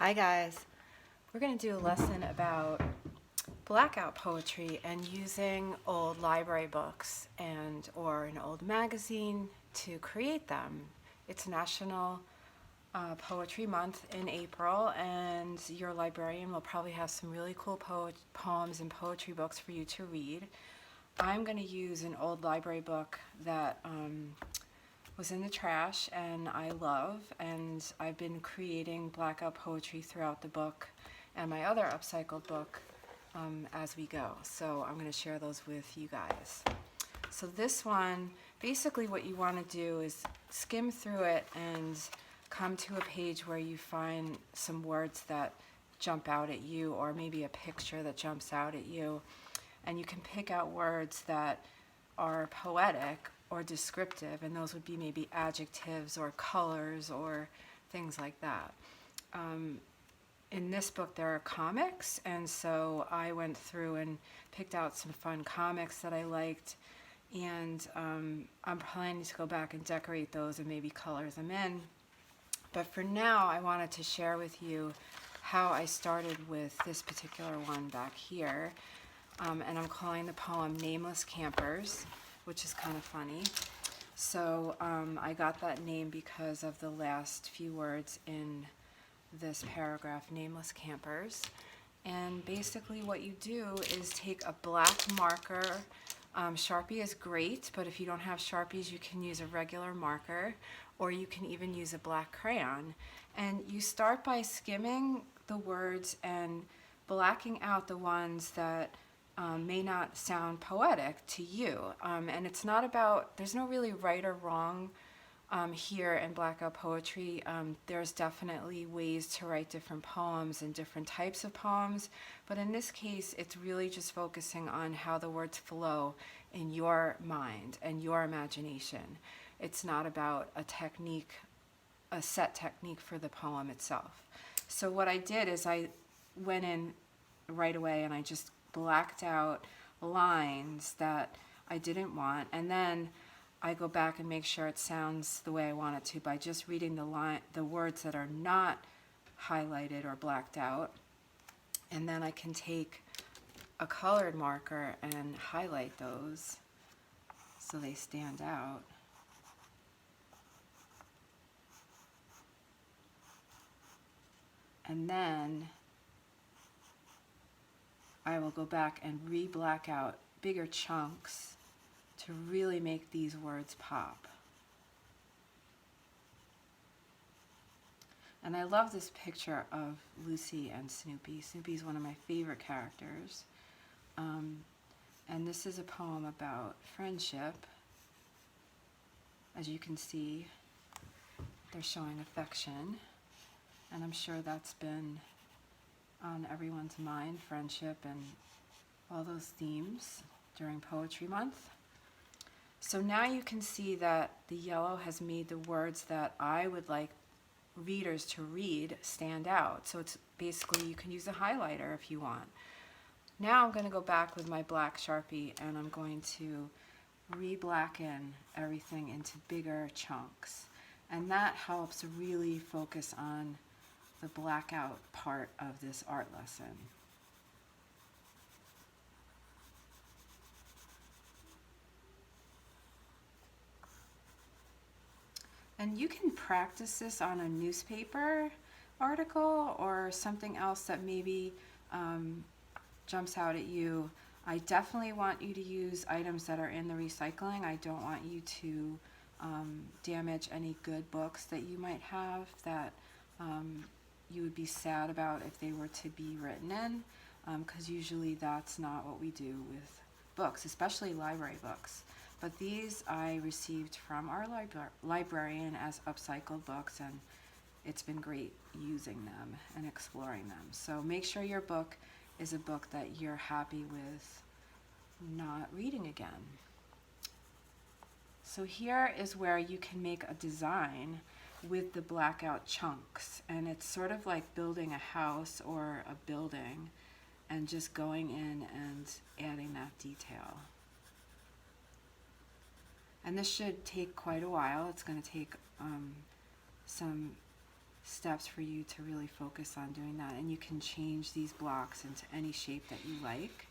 Hi guys, we're going to do a lesson about blackout poetry and using old library books and or an old magazine to create them. It's National Poetry Month in April, and your librarian will probably have some really cool poems and poetry books for you to read. I'm going to use an old library book that was in the trash and I love, and I've been creating blackout poetry throughout the book and my other upcycled book as we go. So I'm going to share those with you guys. So this one, basically what you want to do is skim through it and come to a page where you find some words that jump out at you, or maybe a picture that jumps out at you, and you can pick out words that are poetic or descriptive, and those would be maybe adjectives or colors or things like that. In this book there are comics, and so I went through and picked out some fun comics that I liked, and I'm planning to go back and decorate those and maybe color them in. But for now I wanted to share with you how I started with this particular one back here. And I'm calling the poem Nameless Campers, which is kind of funny. So I got that name because of the last few words in this paragraph, Nameless Campers. And basically what you do is take a black marker. Sharpie is great, but if you don't have Sharpies, you can use a regular marker, or you can even use a black crayon. And you start by skimming the words and blacking out the ones that may not sound poetic to you. And it's not about, there's no really right or wrong here in blackout poetry. There's definitely ways to write different poems and different types of poems, but in this case it's really just focusing on how the words flow in your mind and your imagination. It's not about a technique, a set technique for the poem itself. So what I did is I went in right away and I just blacked out lines that I didn't want, and then I go back and make sure it sounds the way I want it to by just reading the words that are not highlighted or blacked out, and then I can take a colored marker and highlight those so they stand out. And then I will go back and re-black out bigger chunks to really make these words pop. And I love this picture of Lucy and Snoopy. Snoopy is one of my favorite characters. And this is a poem about friendship. As you can see, they're showing affection. And I'm sure that's been on everyone's mind, friendship and all those themes during Poetry Month. So now you can see that the yellow has made the words that I would like readers to read stand out. So it's basically, you can use a highlighter if you want. Now I'm going to go back with my black Sharpie and I'm going to re-blacken everything into bigger chunks. And that helps really focus on the blackout part of this art lesson. And you can practice this on a newspaper article or something else that maybe jumps out at you. I definitely want you to use items that are in the recycling. I don't want you to damage any good books that you might have that you would be sad about if they were to be written in, because usually that's not what we do with books, especially library books. But these I received from our librarian as upcycled books, and it's been great using them and exploring them. So make sure your book is a book that you're happy with not reading again. So here is where you can make a design with the blackout chunks, and it's sort of like building a house or a building and just going in and adding that detail. And this should take quite a while. It's going to take some steps for you to really focus on doing that. And you can change these blocks into any shape that you like.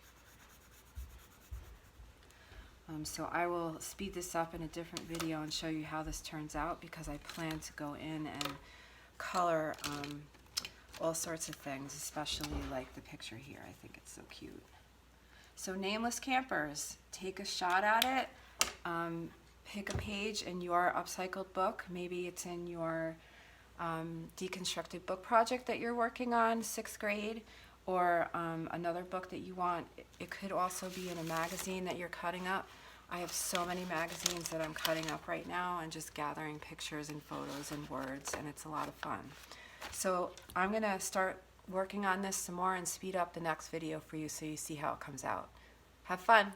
So I will speed this up in a different video and show you how this turns out, because I plan to go in and color all sorts of things, especially like the picture here. I think it's so cute. So nameless campers, take a shot at it. Pick a page in your upcycled book. Maybe it's in your deconstructed book project that you're working on, 6th grade, or another book that you want. It could also be in a magazine that you're cutting up. I have so many magazines that I'm cutting up right now and just gathering pictures and photos and words, and it's a lot of fun. So I'm going to start working on this some more and speed up the next video for you so you see how it comes out. Have fun!